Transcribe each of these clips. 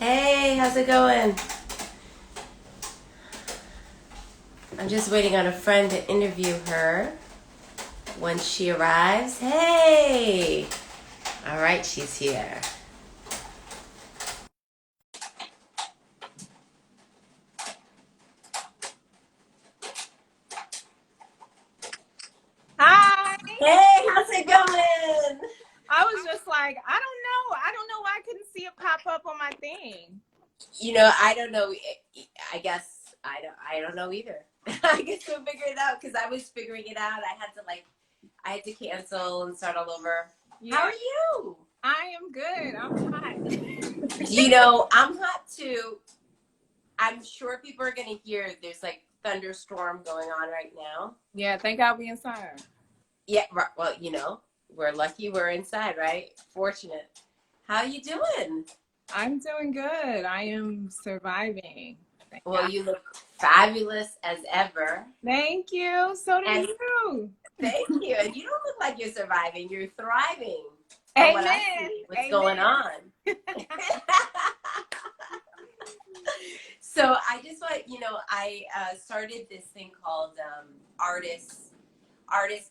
Hey, how's it going? I'm just waiting on a friend to interview her once she arrives. Hey! All right, she's here. Hi. Hey, how's it going? I was just like, I don't know. I don't know why I couldn't see it pop up on my thing. I don't know. I guess I don't know either. I guess we'll figure it out because I was figuring it out. I had to cancel and start all over. Yeah, How are you? I am good. I'm hot. I'm hot too. I'm sure people are gonna hear there's like thunderstorm going on right now. Yeah, thank God we inside. Yeah, right. Well, we're lucky we're inside, right? Fortunate. How you doing? I'm doing good. I am surviving. Thank Well, God. you look fabulous as ever. Thank you. So do And you. thank you. And you don't look like you're surviving. You're thriving from what I Amen. see. What's going Amen. on? So I just want, I started this thing called Artist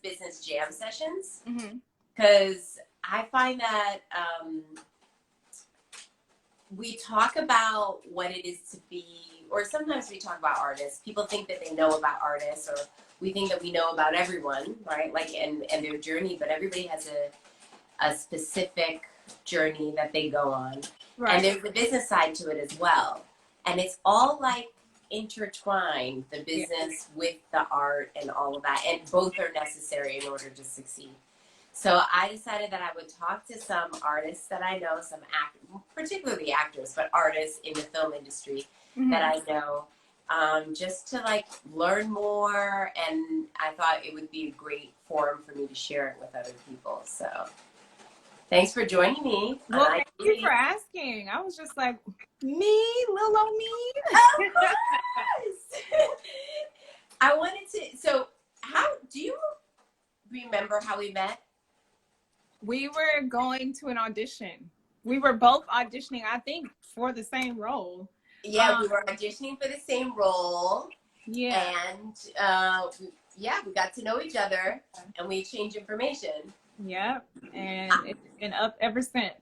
Business Jam Sessions Mm-hmm. because I find that we talk about what it is to be, or sometimes we talk about artists. People think that they know about artists, or we think that we know about everyone, right? Like, and their journey, but everybody has a specific journey that they go on. Right. And there's the business side to it as well. And it's all like intertwined, the business with the art and all of that. And both are necessary in order to succeed. So I decided that I would talk to some artists that I know, particularly actors, but artists in the film industry that I know, just to like learn more. And I thought it would be a great forum for me to share it with other people. So thanks for joining me. Well, thank you for asking. I was just like, me, little old me. Of course. I wanted to. So, how do you remember how we met? We were going to an audition. We were both auditioning, I think, for the same role. Yeah, we were auditioning for the same role. Yeah. And we got to know each other and we exchanged information. Yep. And it's been up ever since.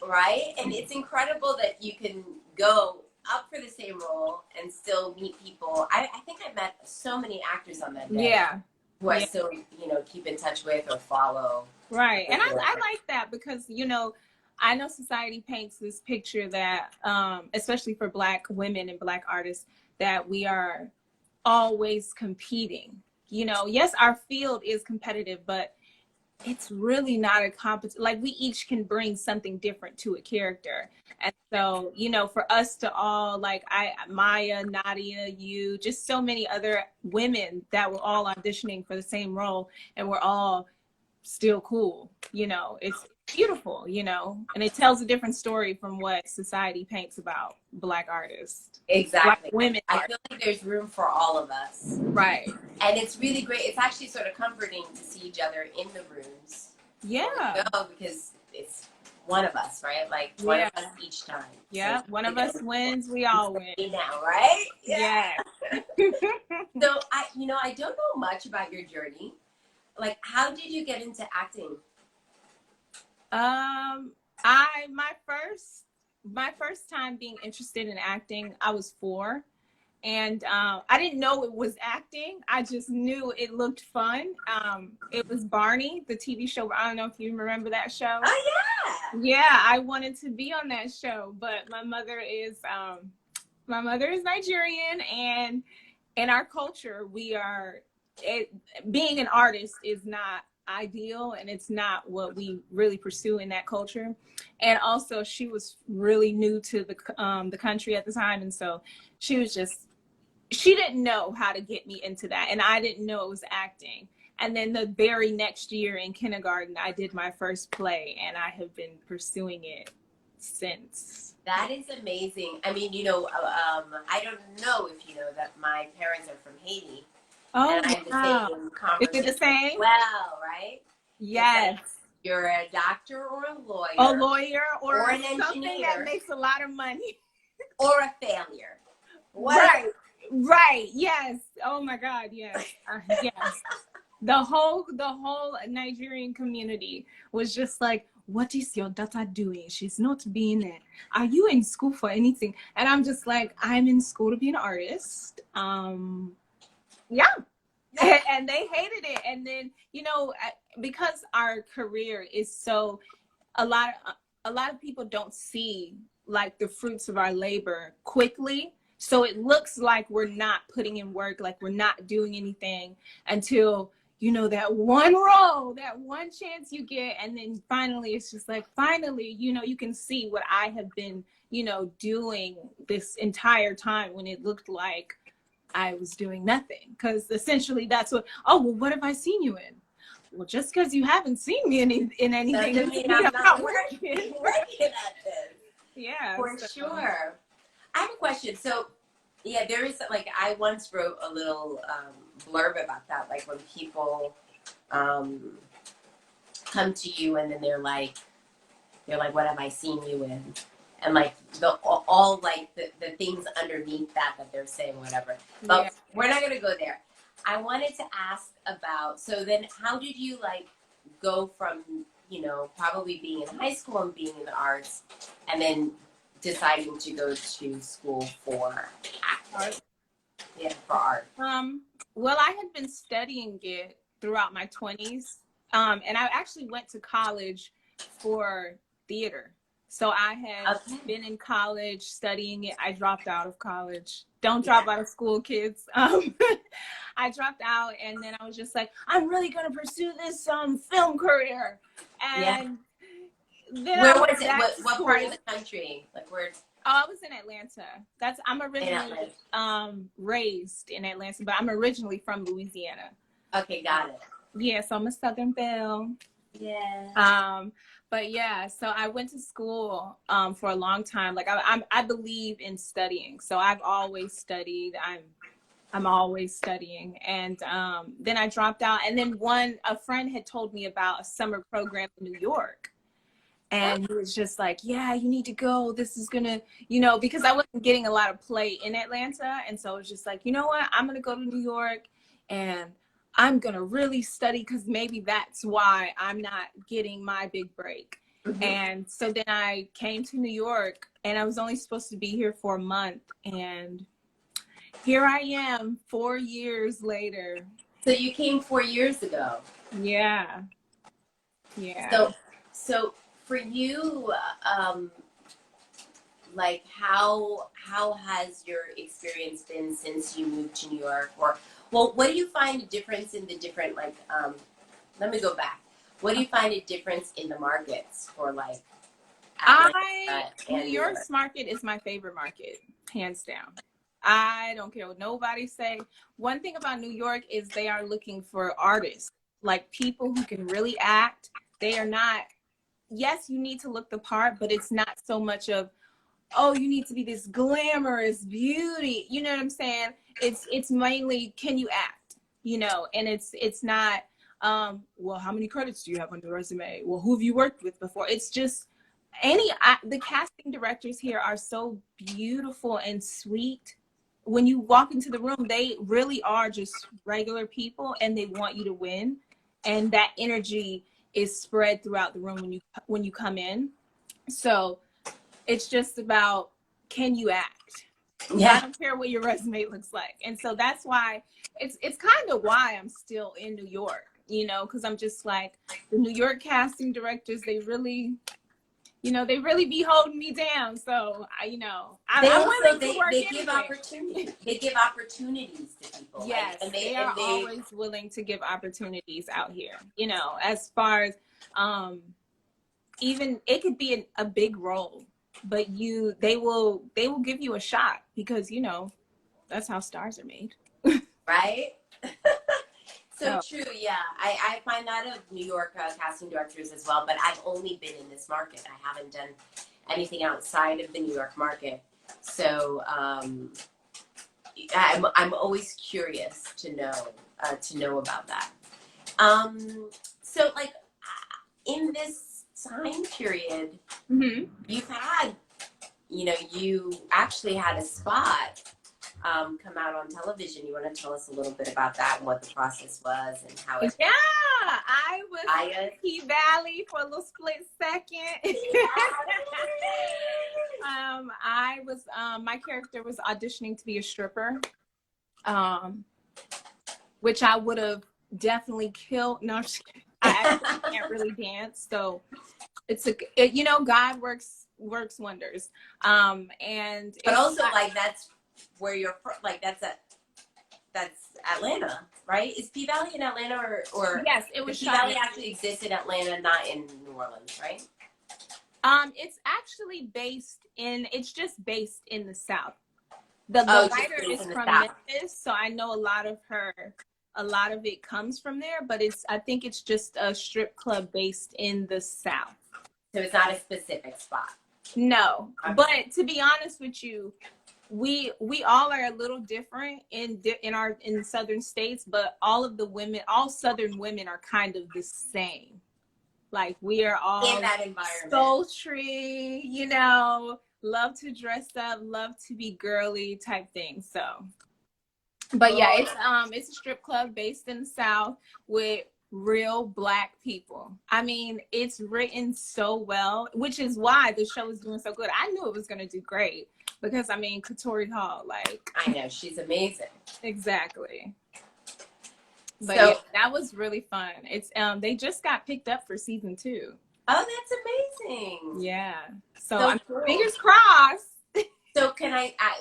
Right? And it's incredible that you can go up for the same role and still meet people. I think I met so many actors on that day. Yeah. Who I still, keep in touch with or follow. Right. And I like that because, I know society paints this picture that, especially for Black women and Black artists, that we are always competing. Yes, our field is competitive, but it's really not a competition. Like, we each can bring something different to a character. And so, for us to all, like Maya, Nadia, you, just so many other women that were all auditioning for the same role, and we're all still cool. It's beautiful, and it tells a different story from what society paints about Black artists. Exactly. Black women. I feel like there's room for all of us. Right. And it's really great. It's actually sort of comforting to see each other in the rooms. Yeah. Because it's one of us, right? Like one of us each time. Yeah. So, one of us wins, we all win. Now, right? Yeah. So I don't know much about your journey. Like, how did you get into acting? My first time being interested in acting, I was 4. And I didn't know it was acting. I just knew it looked fun. It was Barney, the TV show. I don't know if you remember that show. Oh, yeah. Yeah, I wanted to be on that show, but my mother is Nigerian, and in our culture, being an artist is not ideal, and it's not what we really pursue in that culture. And also, she was really new to the country at the time, and so she didn't know how to get me into that, and I didn't know it was acting. And then the very next year in kindergarten, I did my first play, and I have been pursuing it since. That is amazing. I mean, I don't know if you know that my parents are from Haiti. Oh, and I have the same conversation. Is it the same? Well, right? Yes. You're a doctor or a lawyer. A lawyer or an engineer. Something that makes a lot of money. or a failure. Right. Right. Yes. Oh my God. Yes. Yes. The whole Nigerian community was just like, what is your daughter doing? She's not being there. Are you in school for anything? And I'm just like, I'm in school to be an artist. Yeah. And they hated it. And then, you know, because our career is so, a lot of people don't see like the fruits of our labor quickly. So it looks like we're not putting in work, like we're not doing anything until, you know, that one role, that one chance you get. And then finally, it's just like, finally, you know, you can see what I have been, you know, doing this entire time when it looked like I was doing nothing. Because essentially that's what, oh, well, what have I seen you in? Well, just because you haven't seen me in anything doesn't mean I'm not working at this. Yeah. For sure. I have a question. So, yeah, there is, like, I once wrote a little blurb about that. Like, when people come to you and then they're like, what have I seen you in? And, like, all like, the things underneath that they're saying, whatever. But yeah. We're not going to go there. I wanted to ask about, so then how did you, like, go from, you know, probably being in high school and being in the arts and then deciding to go to school for art? Yeah, for art. Well, I had been studying it throughout my 20s. And I actually went to college for theater. So I had been in college studying it. I dropped out of college. Don't drop out of school, kids. I dropped out, and then I was just like, I'm really going to pursue this film career. And then where was it? What part of the country? Like, where? Oh, I was in Atlanta. I'm originally raised in Atlanta, but I'm originally from Louisiana. Okay, got it. Yeah, so I'm a Southern belle. Yeah. But yeah, so I went to school for a long time. Like I believe in studying, so I've always studied. I'm always studying, and then I dropped out. And then a friend had told me about a summer program in New York. And he was just like, yeah, you need to go. This is going to, you know, because I wasn't getting a lot of play in Atlanta. And so it was just like, you know what? I'm going to go to New York and I'm going to really study because maybe that's why I'm not getting my big break. Mm-hmm. And so then I came to New York and I was only supposed to be here for a month. And here I am 4 years later. So you came 4 years ago. Yeah. Yeah. So for you, like how has your experience been since you moved to New York? Or, well, what do you find a difference in the different, like, let me go back. What do you find a difference in the markets for, like, New York's market is my favorite market, hands down. I don't care what nobody say. One thing about New York is they are looking for artists, like people who can really act. They are not, yes, you need to look the part, but it's not so much of, oh, you need to be this glamorous beauty. You know what I'm saying? It's mainly, can you act? You know, and it's not, well, how many credits do you have on your resume? Well, who have you worked with before? It's just the casting directors here are so beautiful and sweet. When you walk into the room, they really are just regular people and they want you to win. And that energy is spread throughout the room when you come in. So it's just about, can you act? Yeah. I don't care what your resume looks like. And so that's why it's kind of why I'm still in New York, you know, because I'm just like, the New York casting directors, they really be holding me down. So I'm willing to work. They give opportunities. They give opportunities to people. Yes, and they are always willing to give opportunities out here. You know, as far as even it could be a big role, but they will give you a shot because you know that's how stars are made. Right. So true, yeah. I find that of New York casting directors as well, but I've only been in this market. I haven't done anything outside of the New York market. So I'm always curious to know about that. So like in this time period, mm-hmm. you've had you know, you actually had a spot come out on television. You want to tell us a little bit about that and what the process was and how it? Yeah, I was in P Valley for a little split second. I was my character was auditioning to be a stripper, which I would have definitely killed. No, I'm just kidding. I actually can't really dance, so it's you know, God works wonders. And but also like that's where you're from, like that's Atlanta, right? Is P Valley in Atlanta or yes, it was P Valley actually exists in Atlanta, not in New Orleans, right? It's actually it's just based in the South. The writer is from Memphis, so I know a lot of it comes from there, but I think it's just a strip club based in the South. So it's not a specific spot. No, okay. But to be honest with you, we all are a little different in southern states, but all southern women are kind of the same. Like we are all in that environment, sultry, you know, love to dress up, love to be girly type thing. So, but yeah, it's a strip club based in the South with real Black people. I mean, it's written so well, which is why the show is doing so good. I knew it was going to do great because I mean, Katori Hall, like I know she's amazing. Exactly. But so, yeah, that was really fun. It's they just got picked up for season 2. Oh, that's amazing. Yeah. So cool. Fingers crossed. So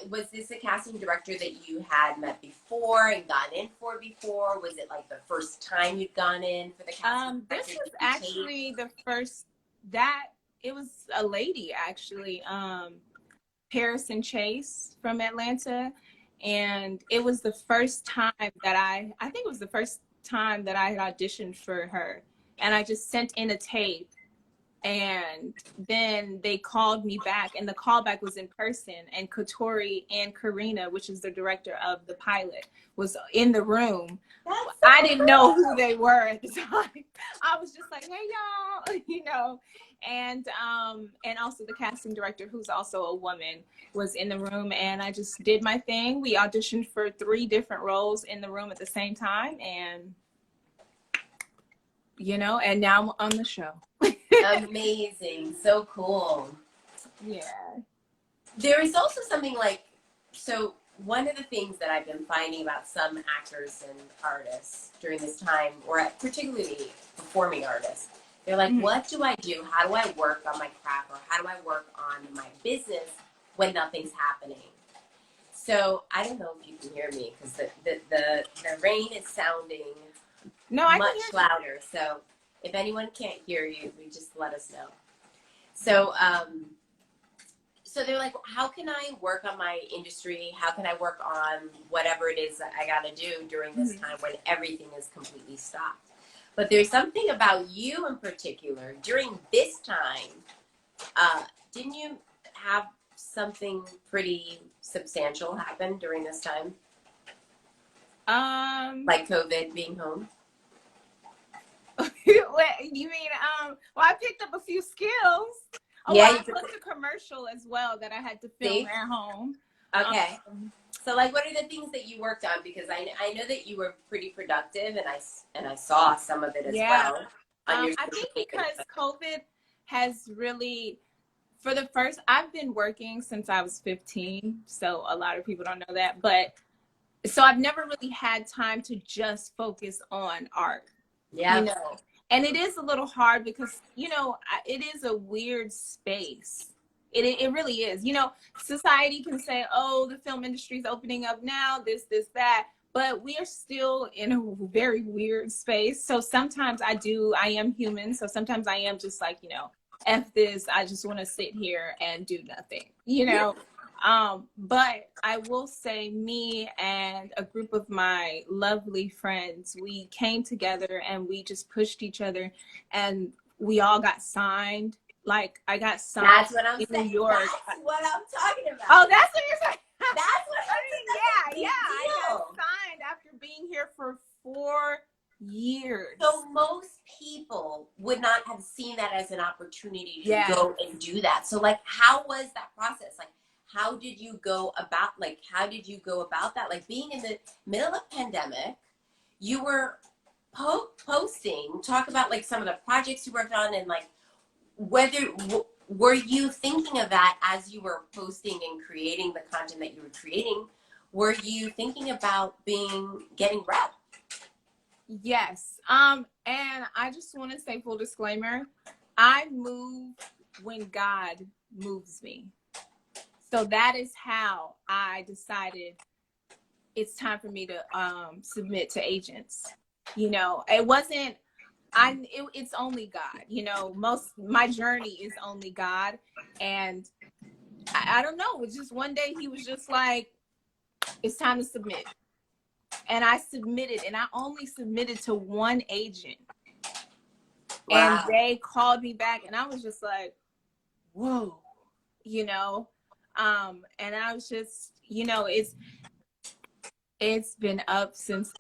was this a casting director that you had met before and gone in for before? Was it like the first time you'd gone in for the casting? This was actually the first it was a lady actually, Paris and Chase from Atlanta. And it was the first time that I think it was the first time that I had auditioned for her. And I just sent in a tape. And then they called me back, and the callback was in person. And Katori and Karina, which is the director of the pilot, was in the room. I didn't know who they were at the time. I was just like, hey, y'all, you know. And also the casting director, who's also a woman, was in the room, and I just did my thing. We auditioned for 3 different roles in the room at the same time, and you know, and now I'm on the show. Amazing. So cool. Yeah. There is also something like, so one of the things that I've been finding about some actors and artists during this time, or particularly performing artists, they're like, what do I do? How do I work on my craft, or how do I work on my business when nothing's happening? So I don't know if you can hear me because the rain is sounding much louder. So if anyone can't hear you, just let us know. So, so they're like, how can I work on my industry? How can I work on whatever it is that I got to do during this time when everything is completely stopped? But there's something about you in particular during this time. Didn't you have something pretty substantial happen during this time? Like COVID being home? You mean, well, I picked up a few skills. Oh, yeah, I booked a commercial as well that I had to film at home. Okay. So, like, what are the things that you worked on? Because I know that you were pretty productive, and I saw some of it as well. I think because COVID has really, I've been working since I was 15, so a lot of people don't know that. But so I've never really had time to just focus on art. Yeah. You know, and it is a little hard because, you know, it is a weird space. It really is. You know, society can say, oh, the film industry is opening up now, this, that. But we are still in a very weird space. So sometimes I am human. So sometimes I am just like, you know, F this. I just want to sit here and do nothing, you know. But I will say me and a group of my lovely friends, we came together and we just pushed each other, and we all got signed. Like I got signed. That's what I'm saying. New York. That's what I'm talking about. Oh, that's what you're saying. That's what I mean, yeah. I got signed after being here for Years. So most people would not have seen that as an opportunity to Yeah. go and do that. So like, how was that process? Like, how did you go about, that? Like being in the middle of pandemic, you were posting, talk about like some of the projects you worked on, and like were you thinking of that as you were posting and creating the content that you were creating? Were you thinking about getting rep? Yes. And I just want to say, full disclaimer, I move when God moves me. So that is how I decided it's time for me to submit to agents. You know, it wasn't, it's only God, you know, my journey is only God. And I don't know, it was just one day he was just like, it's time to submit. And I submitted, and I only submitted to one agent. Wow. And they called me back, and I was just like, whoa, you know? And I was just, you know, it's been up since.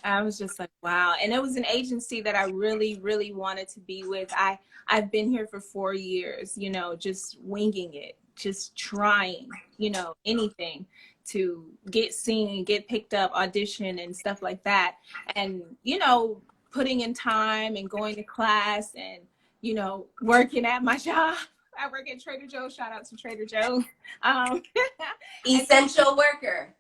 I was just like, wow. And it was an agency that I really, really wanted to be with. I've been here for 4 years, you know, just winging it, just trying, you know, anything to get seen, get picked up, audition and stuff like that. And, you know, putting in time and going to class and, you know, working at my job. I work at Trader Joe's. Shout out to Trader Joe's. Essential worker.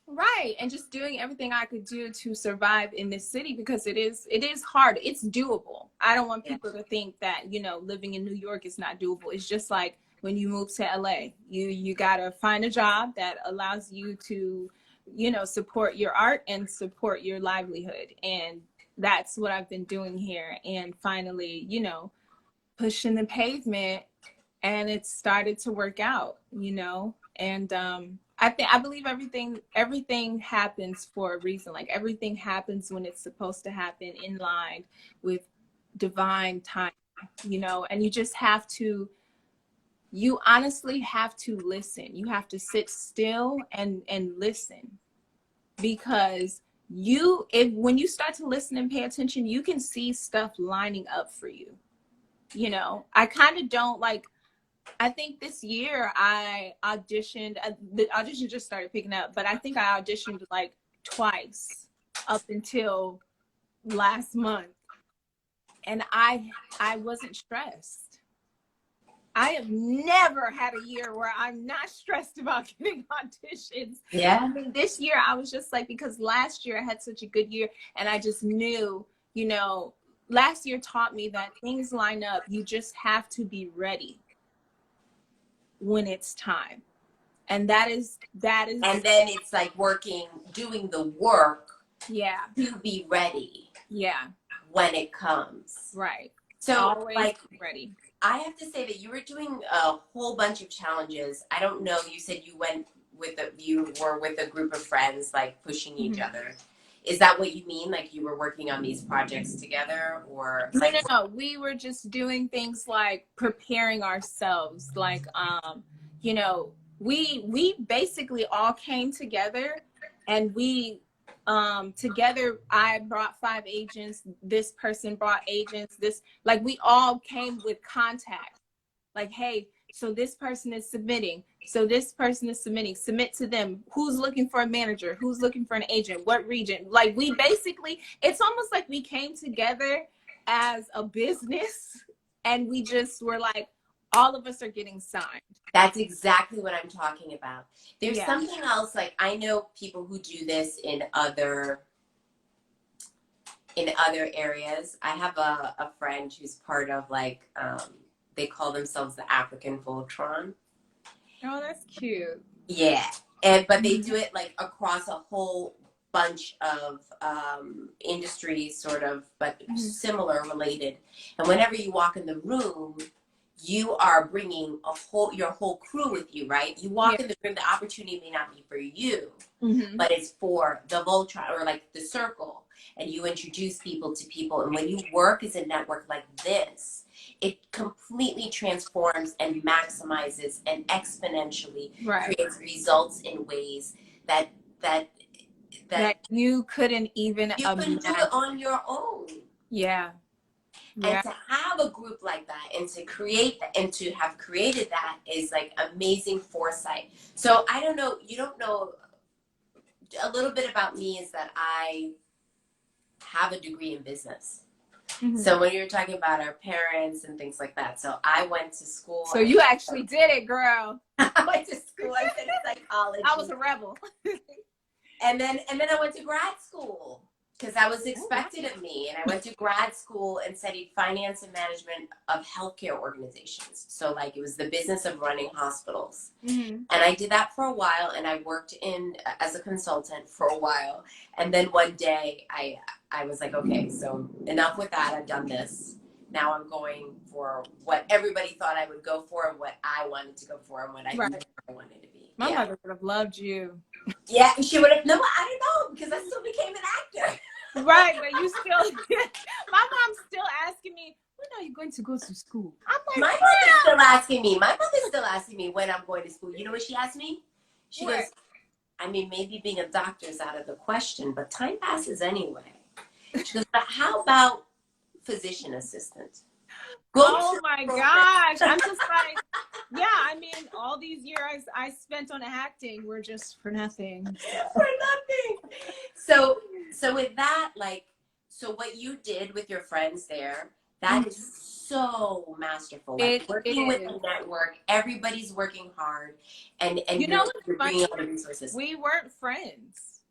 Right. And just doing everything I could do to survive in this city, because it is hard. It's doable. I don't want people to think that, you know, living in New York is not doable. It's just like when you move to LA, you got to find a job that allows you to, you know, support your art and support your livelihood. And that's what I've been doing here. And finally, you know, pushing the pavement, and it started to work out, you know. And I believe everything happens for a reason. Like everything happens when it's supposed to happen, in line with divine time, you know. And you honestly have to listen. You have to sit still and listen, because when you start to listen and pay attention, you can see stuff lining up for you. You know, I kind of don't like. I think this year I auditioned. The audition just started picking up, but I think I auditioned like twice up until last month, and I wasn't stressed. I have never had a year where I'm not stressed about getting auditions. Yeah. I mean, this year I was just like, because last year I had such a good year, and I just knew, you know, last year taught me that things line up. You just have to be ready when it's time. And that is And then it's like doing the work yeah, to be ready yeah, when it comes. right. So Always like ready. I have to say that you were doing a whole bunch of challenges. I don't know, you said you were with a group of friends, like pushing each other. Is that what you mean? Like you were working on these projects together, or like No. We were just doing things like preparing ourselves. Like, you know, we basically all came together, and we together, I brought 5 agents, this person brought agents, like we all came with contact. Like, hey, so this person is submitting. So this person is submitting. Submit to them. Who's looking for a manager? Who's looking for an agent? What region? Like we basically, it's almost like we came together as a business, and we just were like, all of us are getting signed. that's exactly what I'm talking about. There's Yeah. something else, like I know people who do this in other areas. I have a friend who's part of like they call themselves the African Voltron. Oh, that's cute. Yeah, but they do it like across a whole bunch of industries, sort of, but similar, related. And whenever you walk in the room, you are bringing your whole crew with you, right? You walk in the room, the opportunity may not be for you, but it's for the Voltron, or like the circle, and you introduce people to people. And when you work as a network like this, it completely transforms and maximizes and exponentially creates results in ways that that you couldn't even you imagine. can do it on your own. Yeah. And to have a group like that and to create and to have created that is like amazing foresight. So I don't know, you don't know, a little bit about me is that I have a degree in business. Mm-hmm. So when you're talking about our parents and things like that, so I went to school. So you actually did it, girl. I went to school. I studied psychology. I was a rebel. and then I went to grad school because that was expected of me. And I went to grad school and studied finance and management of healthcare organizations. So like it was the business of running hospitals. Mm-hmm. And I did that for a while, and I worked as a consultant for a while. And then one day I was like, okay, so enough with that. I've done this. Now I'm going for what everybody thought I would go for and what I wanted to go for and what I Right. knew I wanted to be. My mother would have loved you. Yeah, she would have. No, I don't know, because I still became an actor. Right, but you still, my mom's still asking me, when are you going to go to school? I'm like, My mother's still asking me. My mother's still asking me when I'm going to school. You know what she asked me? She What? goes, I mean, maybe being a doctor is out of the question, but time passes anyway. She goes, but how about physician assistant? Oh my gosh. I'm just like, yeah, I mean, all these years I spent on acting were just for nothing. For nothing. So with that, like, so what you did with your friends there, that is so masterful. Like working with a network, everybody's working hard, and you know you're bringing all the resources. We weren't friends.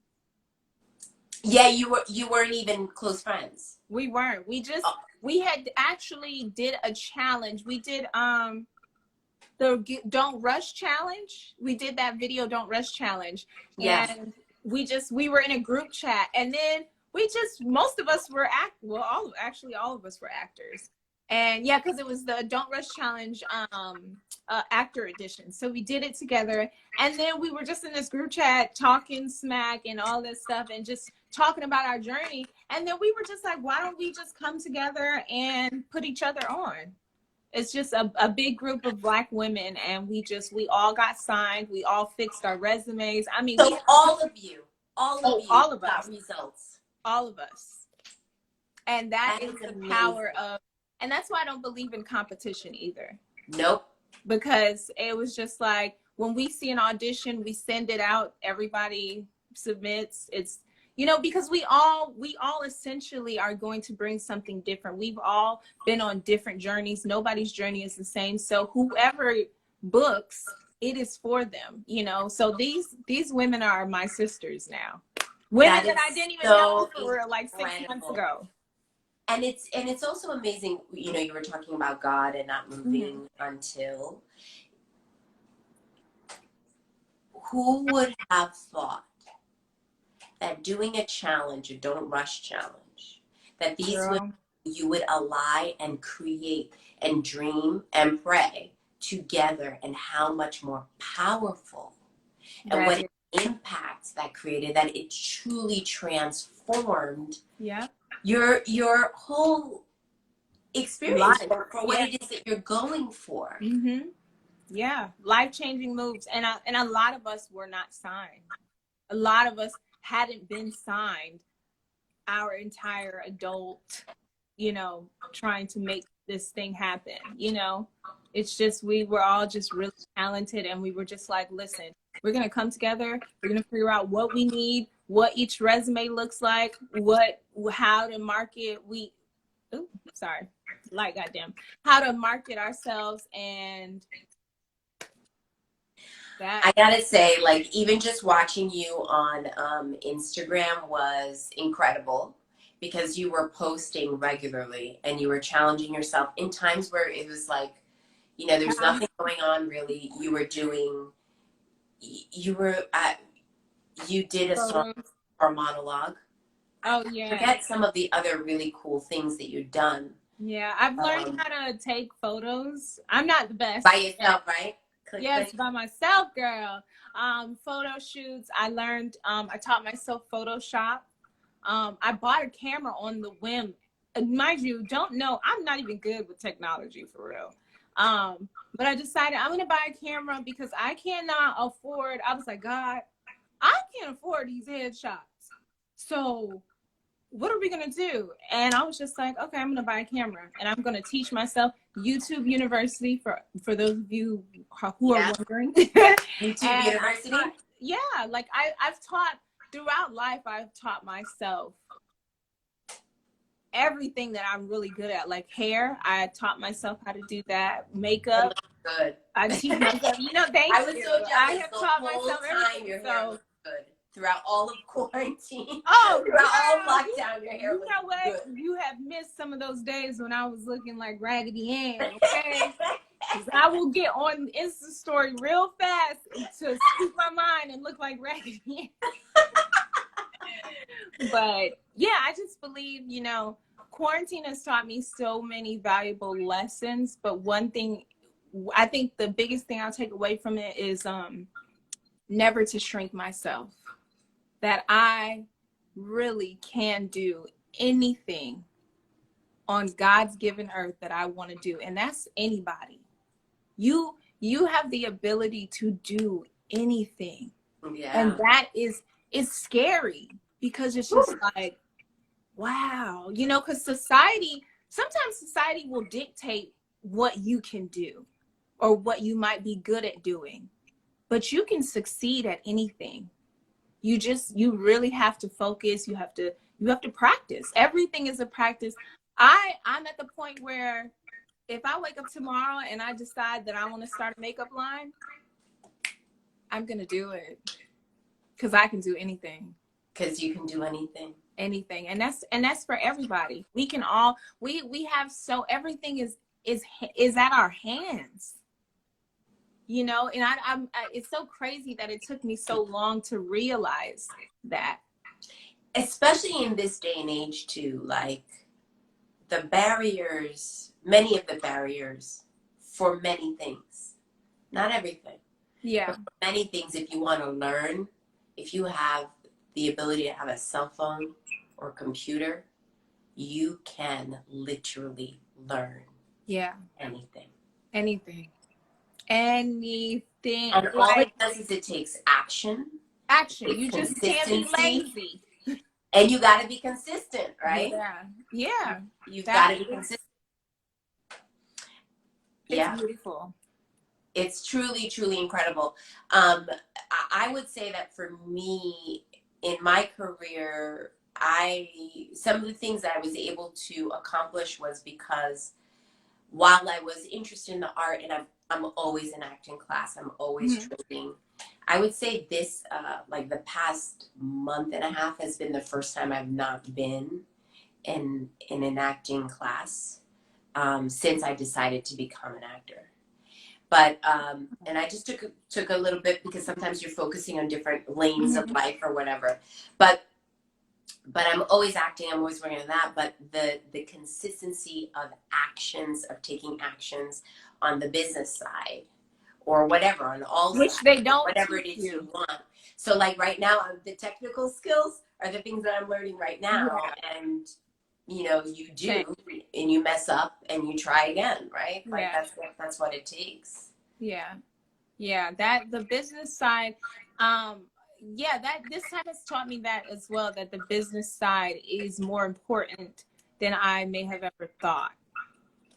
Yeah, you weren't even close friends. We weren't. We had actually did a challenge. We did the Don't Rush challenge. We did that video Don't Rush challenge. Yes. And we were in a group chat, and then most of us were all of us were actors. And yeah, because it was the Don't Rush challenge actor edition. So we did it together, and then we were just in this group chat talking smack and all this stuff and just talking about our journey. And then we were just like, why don't we just come together and put each other on? It's just a big group of Black women, and we all got signed. We all fixed our resumes. I mean, so all of us got results. All of us. And that is the amazing. power of, and that's why I don't believe in competition either. Nope. Because it was just like, when we see an audition, we send it out, everybody submits. It's, because we all essentially are going to bring something different. We've all been on different journeys. Nobody's journey is the same. So whoever books, it is for them, So these women are my sisters now. Women that I didn't even know for like 6 months ago. And it's also amazing, you were talking about God and not moving until. Who would have thought that doing a challenge, a Don't Rush challenge, that these women you would ally and create and dream and pray together, and how much more powerful and what impact that created, that it truly transformed your whole experience for what it is that you're going for. Yeah, life-changing moves. And a lot of us were not signed. A lot of us hadn't been signed our entire adult, trying to make this thing happen. It's just, we were all just really talented, and we were just like, listen, we're going to come together. We're going to figure out what we need, what each resume looks like, how to market. How to market ourselves. And I gotta say, like, even just watching you on Instagram was incredible, because you were posting regularly and you were challenging yourself in times where it was like, there's nothing going on really. You were doing, you did a song or monologue. Oh yeah. Forget some of the other really cool things that you've done. Yeah, I've learned how to take photos. I'm not the best. By yourself, right? Yes, by myself, girl. Photo shoots. I learned, I taught myself Photoshop. I bought a camera on the whim. Mind you, don't know, I'm not even good with technology for real. But I decided I'm going to buy a camera because I cannot afford, I was like, God, I can't afford these headshots. So what are we going to do? And I was just like, okay, I'm going to buy a camera and I'm going to teach myself. YouTube University, for those of you who are wondering. YouTube University? I've taught throughout life. I've taught myself everything that I'm really good at, like hair. I taught myself how to do that. Makeup. Good. I teach myself. Thank I was you. so jealous. I have the taught whole myself time everything. your hair looked good throughout all of quarantine. Oh, throughout all lockdown, your hair looked good. You have missed some of those days when I was looking like Raggedy Ann. Okay, because I will get on Insta story real fast to speak my mind and look like Raggedy Ann. But yeah, I just believe, quarantine has taught me so many valuable lessons. But one thing, I think the biggest thing I'll take away from it is never to shrink myself. That I really can do anything on God's given earth that I want to do. And that's anybody. You have the ability to do anything. Yeah. And that is scary, because it's just like, wow, because sometimes society will dictate what you can do or what you might be good at doing, but you can succeed at anything. You really have to focus. You have to practice. Everything is a practice. I'm at the point where if I wake up tomorrow and I decide that I want to start a makeup line, I'm going to do it, because I can do anything. Because you can do anything. Anything. And that's for everybody. We can all, we have, so everything is at our hands, and it's so crazy that it took me so long to realize that. Especially in this day and age too, like many of the barriers for many things, not everything. Yeah. But for many things, if you want to learn, if you have the ability to have a cell phone or computer, you can literally learn. Yeah. Anything. And all it does is it takes action. You just can't be lazy. And you got to be consistent, right? Yeah. You've got to be consistent. It's beautiful. It's truly, truly incredible. I would say that for me, in my career, some of the things that I was able to accomplish was because while I was interested in the art, and I'm always in acting class, I'm always training. I would say this, like the past month and a half has been the first time I've not been in an acting class since I decided to become an actor. But and I just took a little bit, because sometimes you're focusing on different lanes of life or whatever. But I'm always acting. I'm always working on that. But the consistency of actions, of taking actions on the business side or whatever, on all which sides, they don't, whatever it is you want. So like right now, the technical skills are the things that I'm learning right now. Yeah. And you do, and you mess up and you try again, right? Like that's what it takes. Yeah. That the business side, that this time has taught me that as well, that the business side is more important than I may have ever thought.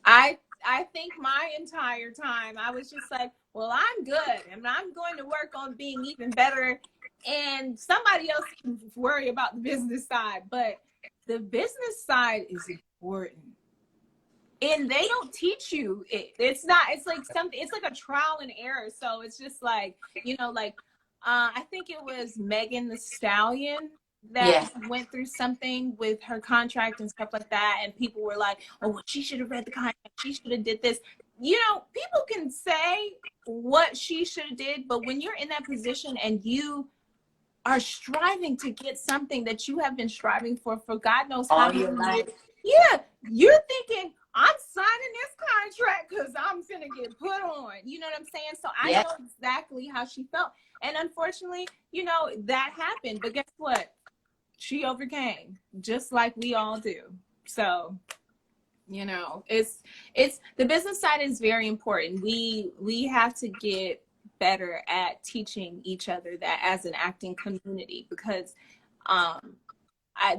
I think my entire time I was just like, well, I'm good and I'm going to work on being even better, and somebody else can worry about the business side. But the business side is important, and they don't teach you it. It's like a trial and error. So it's just like, I think it was Megan Thee Stallion that went through something with her contract and stuff like that, and people were like, oh, well, she should have read the contract, she should have did this. People can say what she should have did, but when you're in that position and you are striving to get something that you have been striving for God knows how many years, you're thinking, I'm signing this contract because I'm finna get put on. You know what I'm saying? So I know exactly how she felt. And unfortunately, that happened. But guess what? She overcame, just like we all do. So, it's the business side is very important. We have to get better at teaching each other that as an acting community, because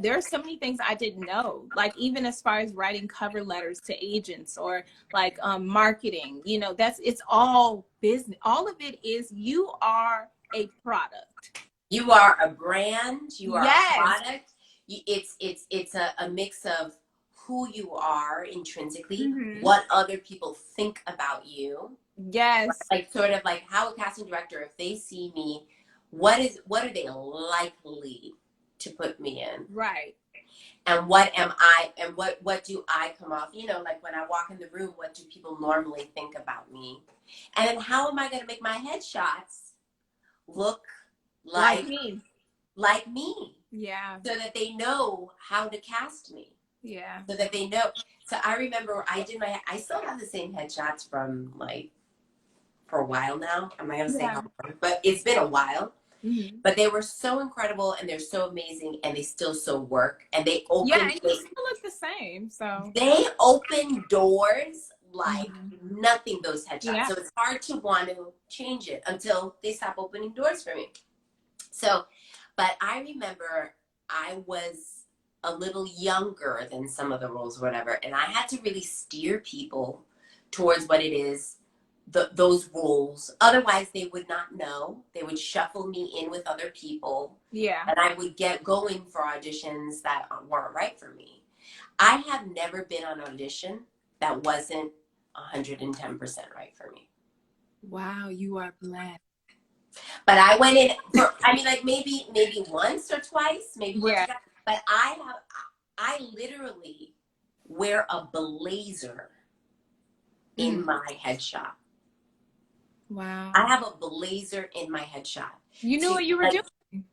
there are so many things I didn't know, like even as far as writing cover letters to agents or like marketing, you know, it's all business. All of it is, you are a product. You are a brand, you are a Yes. product. It's a mix of who you are intrinsically, Mm-hmm. what other people think about you. Yes. Like sort of like how a casting director, if they see me, what are they likely to put me in? Right. And what am I, and what do I come off, you know, like when I walk in the room, what do people normally think about me? And then how am I going to make my headshots look Like me? Yeah. So that they know how to cast me. Yeah. So that they know. So I remember I still have the same headshots from like, for a while now. I'm not going to say how long, but it's been a while. Mm-hmm. But they were so incredible and they're so amazing and they still so work. And they open, Yeah, and you still look the same. So they open doors like mm-hmm. nothing, those headshots. Yeah. So it's hard to want to change it until they stop opening doors for me. So, but I remember I was a little younger than some of the roles or whatever, and I had to really steer people towards what it is, those roles. Otherwise, they would not know. They would shuffle me in with other people. Yeah. And I would get going for auditions that weren't right for me. I have never been on an audition that wasn't 110% right for me. Wow, you are blessed. But I went in for, I mean, like maybe once or twice, maybe once or twice. But I literally wear a blazer in my headshot. Wow. I have a blazer in my headshot. You knew what you were doing.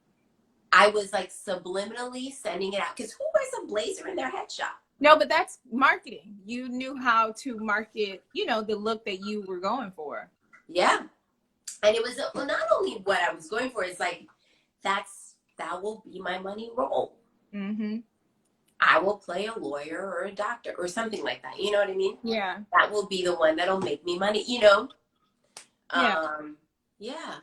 I was like subliminally sending it out, because who wears a blazer in their headshot? No, but that's marketing. You knew how to market, you know, the look that you were going for. Yeah. And it was not only what I was going for, it's like, that will be my money role. Mm-hmm. I will play a lawyer or a doctor or something like that. You know what I mean? Yeah. That will be the one that'll make me money, you know? Yeah. Yeah.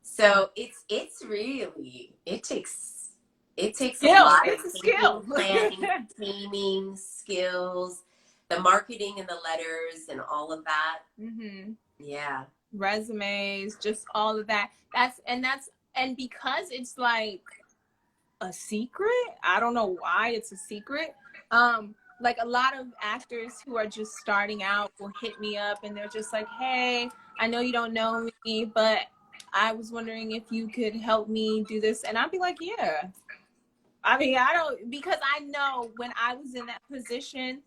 So it's really, it takes a lot of skill. planning, theming, skills, the marketing and the letters and all of that. Mm-hmm. Yeah. Resumes, just all of that. And because it's like a secret, I don't know why it's a secret. Like a lot of actors who are just starting out will hit me up and they're just like, hey, I know you don't know me, but I was wondering if you could help me do this. And I'd be like, yeah. I mean, because I know when I was in that position,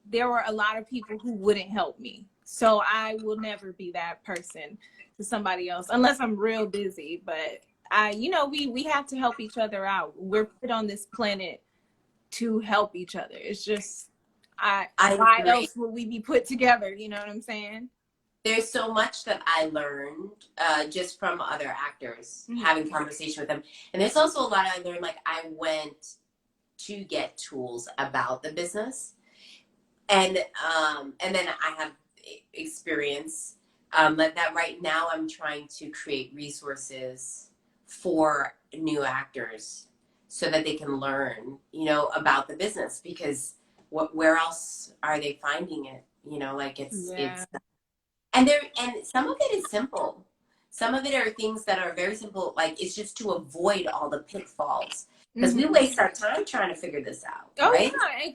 there were a lot of people who wouldn't help me. So I will never be that person to somebody else unless I'm real busy. But we have to help each other out. We're put on this planet to help each other. It's just, why else would we be put together? You know what I'm saying? There's so much that I learned just from other actors, having conversation with them. And there's also a lot I learned, like I went to get tools about the business. And then I have experience like that. Right now I'm trying to create resources for new actors so that they can learn, you know, about the business, because where else are they finding it? You know, like it's and some of it is simple. Some of it are things that are very simple, like it's just to avoid all the pitfalls, because we waste our time trying to figure this out. Right? Yeah, and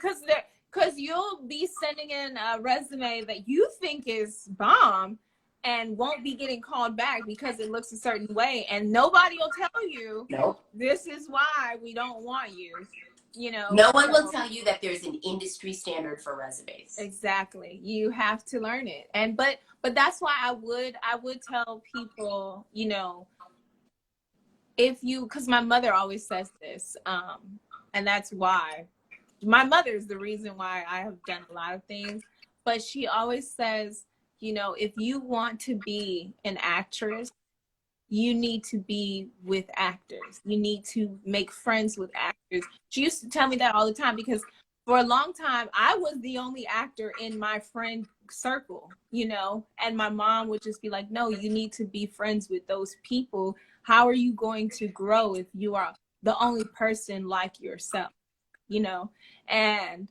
because you'll be sending in a resume that you think is bomb and won't be getting called back because it looks a certain way, and nobody will tell you, nope, this is why we don't want you. You know, no one will tell you that there's an industry standard for resumes. Exactly. You have to learn it. And but that's why I would tell people, you know, because my mother always says this, and that's why my mother is the reason why I have done a lot of things, but she always says, you know, if you want to be an actress, you need to be with actors. You need to make friends with actors. She used to tell me that all the time, because for a long time, I was the only actor in my friend circle, you know, and my mom would just be like, no, you need to be friends with those people. How are you going to grow if you are the only person like yourself, you know? And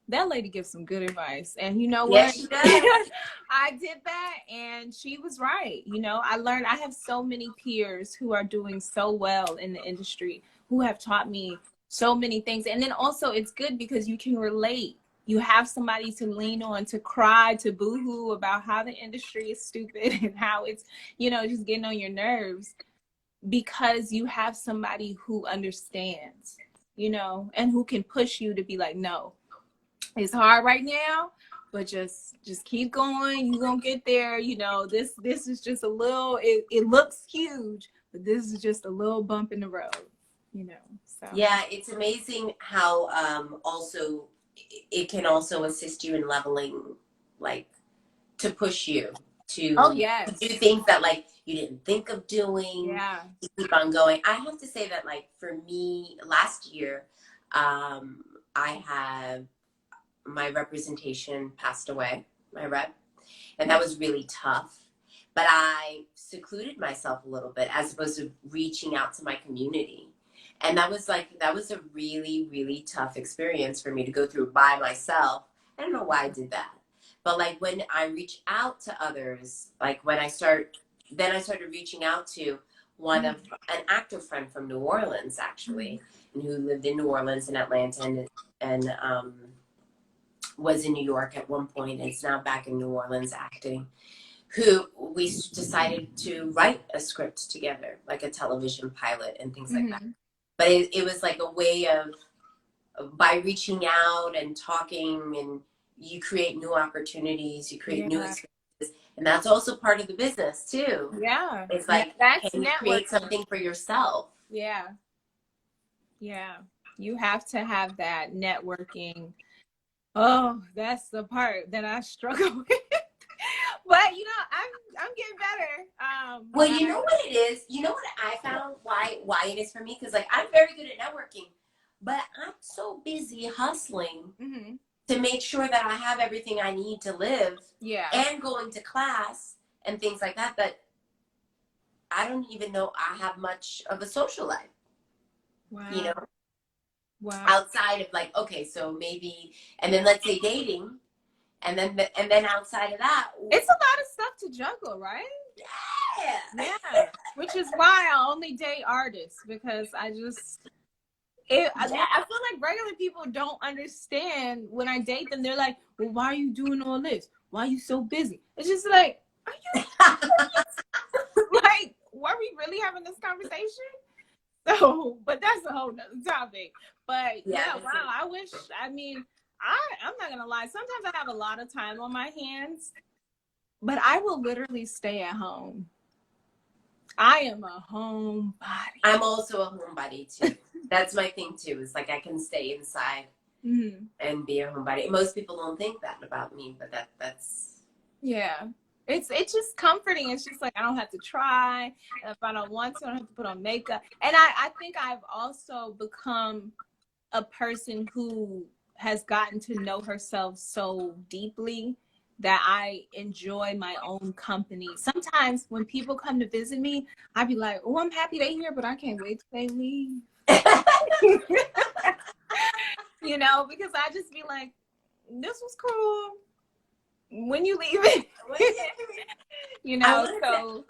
that lady gives some good advice. And you know what? Yes, she does. I did that and she was right. You know, I have so many peers who are doing so well in the industry, who have taught me so many things. And then also it's good because you can relate. You have somebody to lean on, to cry, to boo-hoo about how the industry is stupid and how it's, you know, just getting on your nerves, because you have somebody who understands, you know, and who can push you to be like, no, it's hard right now, but just keep going. You're gonna get there. You know, this is just a little, it looks huge, but this is just a little bump in the road, you know. So Yeah, it's amazing how also it can also assist you in leveling, like to push you oh to yes, do things that like you didn't think of doing. yeah, To keep on going. I have to say that like for me last year, I have my representation passed away, my rep, and that was really tough. But I secluded myself a little bit as opposed to reaching out to my community. And that was a really, really tough experience for me to go through by myself. I don't know why I did that. But like when I reach out to others, like then I started reaching out to an actor friend from New Orleans actually, and who lived in New Orleans and Atlanta and was in New York at one point and is now back in New Orleans acting, who we decided to write a script together, like a television pilot and things like that. But it was like a way of, by reaching out and talking, and you create new opportunities, you create new experiences. And that's also part of the business too. Yeah. It's like, that's can you networking. create something for yourself? Yeah. Yeah. You have to have that networking. Oh, that's the part that I struggle with. But you know, I'm getting better. Well, you know what it is? You know what I found why it is for me? Because like I'm very good at networking, but I'm so busy hustling to make sure that I have everything I need to live, and going to class and things like that, that I don't even know I have much of a social life. Wow. You know? Wow. Outside of like, okay, so maybe, and then let's say dating, and then outside of that, it's a lot of stuff to juggle, right? Yeah. Which is why I only date artists, because I feel like regular people don't understand. When I date them, they're like, well, why are you doing all this? Why are you so busy? It's just like, are you like, were we really having this conversation? So, but that's a whole nother topic. But yeah, wow, I'm not gonna lie. Sometimes I have a lot of time on my hands, but I will literally stay at home. I am a homebody. I'm also a homebody too. That's my thing too. Is like I can stay inside and be a homebody. Most people don't think that about me, but that's yeah. It's just comforting. It's just like I don't have to try. If I don't want to, I don't have to put on makeup. And I think I've also become a person who has gotten to know herself so deeply that I enjoy my own company. Sometimes when people come to visit me, I'd be like, oh, I'm happy they're here, but I can't wait till they leave. You know, because I just be like, this was cool. When you leaving? You know, so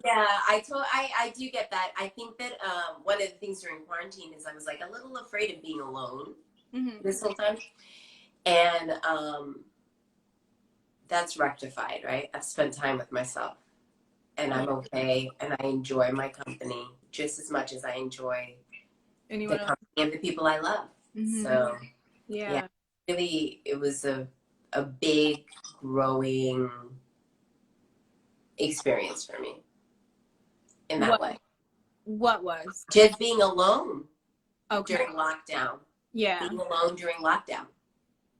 yeah, I do get that. I think that one of the things during quarantine is I was like a little afraid of being alone this whole time, and that's rectified, right? I've spent time with myself, and I'm okay, and I enjoy my company just as much as I enjoy the company of the people I love. So yeah, really, it was a big growing experience for me in that way. What was? Just being alone during lockdown. Yeah. Being alone during lockdown.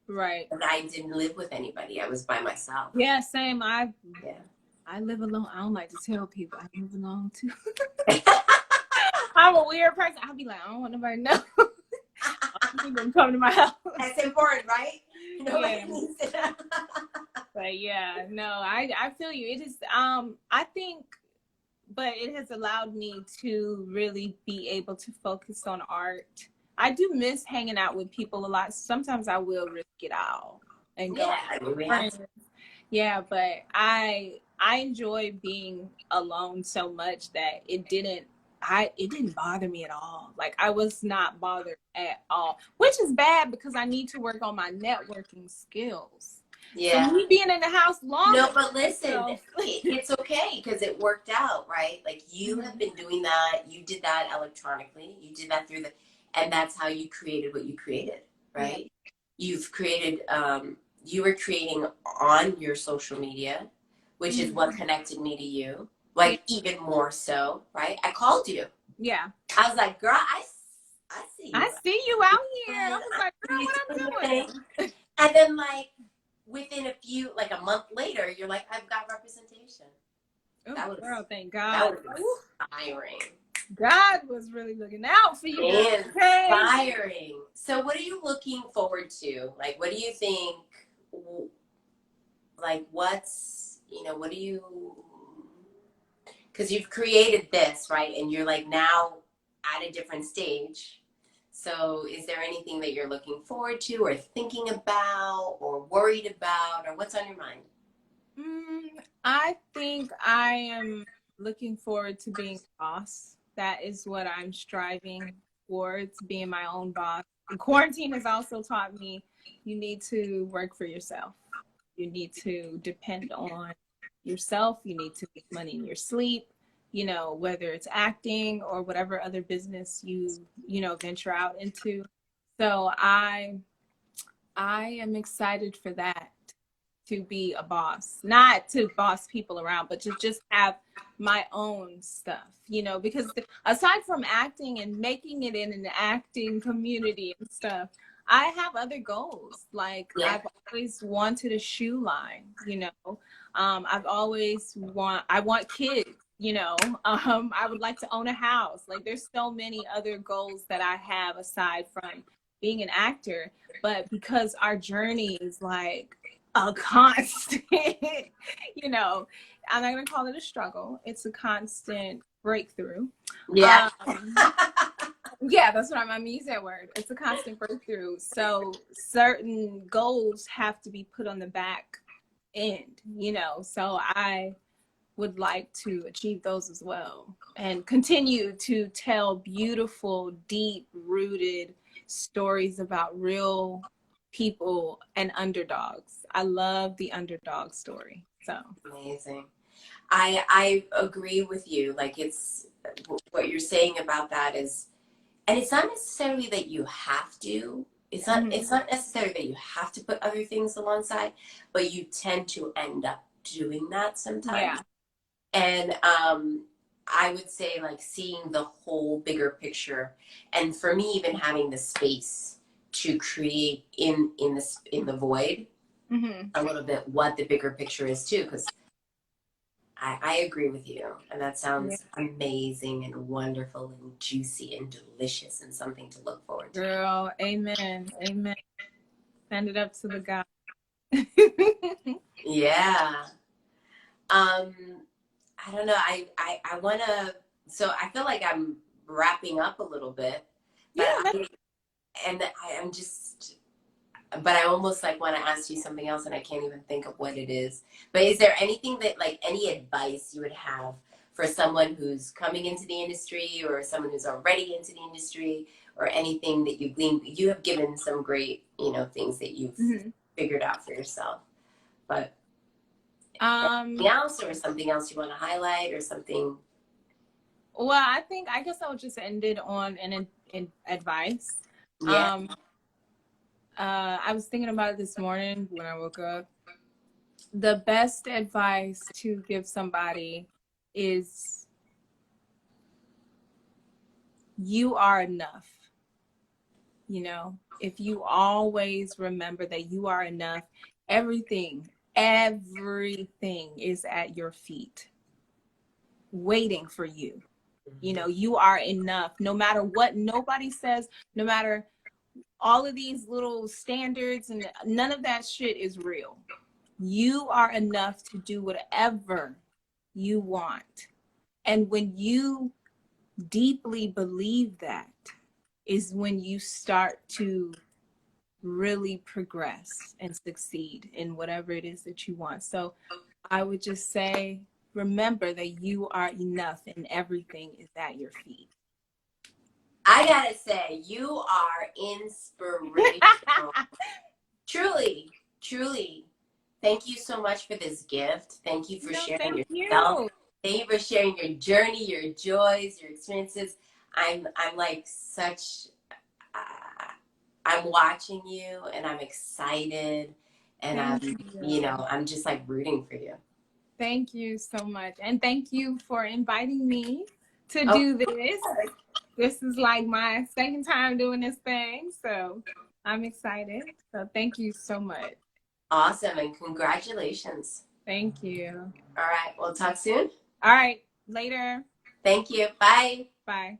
Right. And I didn't live with anybody. I was by myself. Yeah, same. I live alone. I don't like to tell people I live alone too. I'm a weird person. I'll be like, I don't want nobody to know. People come to my house. That's important, right? Nobody needs to know. But yeah, no, I feel you. It is I think but it has allowed me to really be able to focus on art. I do miss hanging out with people a lot. Sometimes I will risk it all and go Yeah, out I mean, with friends. Yeah, but I enjoy being alone so much that it didn't bother me at all. Like I was not bothered at all, which is bad because I need to work on my networking skills. So yeah. me being in the house longer, No, but listen, so it's okay because it worked out, right? Like you have Mhm. been doing that. You did that electronically. You did that through the, and that's how you created what you created, Yeah. right? You've created, you were creating on your social media, which is what Mhm. connected me to you, Yeah. like even more so, right? I called you. Yeah. I was like, girl, I see I you. see you out here. I I was like, see girl, you what doing your I'm thing. doing? And then like within a few, like a month later, you're like, I've got representation. Oh, That was girl, thank that God. was Ooh, inspiring. God was really looking out for you, girl. Okay. Inspiring. So what are you looking forward to? Like what do you think like what's what do you because you've created this, right? And you're like now at a different stage. So is there anything that you're looking forward to or thinking about or worried about or what's on your mind? I think I am looking forward to being a boss. That is what I'm striving towards, being my own boss. And quarantine has also taught me you need to work for yourself. You need to depend on yourself. You need to make money in your sleep, whether it's acting or whatever other business you venture out into. So I am excited for that, to be a boss, not to boss people around, but to just have my own stuff, because aside from acting and making it in an acting community and stuff, I have other goals. Like Yeah. I've always wanted a shoe line, I want kids, I would like to own a house. Like there's so many other goals that I have aside from being an actor, but because our journey is like a constant, I'm not going to call it a struggle. It's a constant breakthrough. Yeah. Um, yeah, that's what I'm use that word. It's a constant breakthrough. So certain goals have to be put on the back end, so I would like to achieve those as well and continue to tell beautiful, deep rooted stories about real people and underdogs. I love the underdog story. So Amazing. I agree with you. Like it's what you're saying about that is, and it's not necessarily that you have to. It's not necessarily that you have to put other things alongside, but you tend to end up doing that sometimes. yeah. And I would say like seeing the whole bigger picture, and for me even having the space to create in the void Mm-hmm. a little bit what the bigger picture is too, because I agree with you. And that Yeah. sounds amazing and wonderful and juicy and delicious and something to look forward to. Girl, amen. Amen. Send it up to the God. Yeah. I don't know. I want to, so I feel like I'm wrapping up a little bit, Yeah, but that's I'm just, but I almost like want to ask you something else and I can't even think of what it is. But is there anything that like any advice you would have for someone who's coming into the industry or someone who's already into the industry or anything that you've gleaned? You have given some great, things that you've figured out for yourself. But anything else or something else you want to highlight or something? well, I guess I would just end it on an advice. Yeah. Um, I was thinking about it this morning when I woke up. The best advice to give somebody is you are enough. If you always remember that you are enough, everything is at your feet, waiting for you. You are enough, no matter what nobody says, no matter all of these little standards, and none of that shit is real. You are enough to do whatever you want. And when you deeply believe that, is when you start to really progress and succeed in whatever it is that you want. So I would just say, remember that you are enough and everything is at your feet. I gotta say, you are inspirational. Truly, truly. Thank you so much for this gift. Thank you for sharing Thank yourself. you. Thank you for sharing your journey, your joys, your experiences. I'm like such. I'm watching you, and I'm excited, and I'm just like rooting for you. Thank you so much. And thank you for inviting me to Oh, do this. This is like my second time doing this thing. So I'm excited. So thank you so much. awesome, and congratulations. Thank you. All right, we'll talk soon. All right. Later. Thank you. Bye. Bye.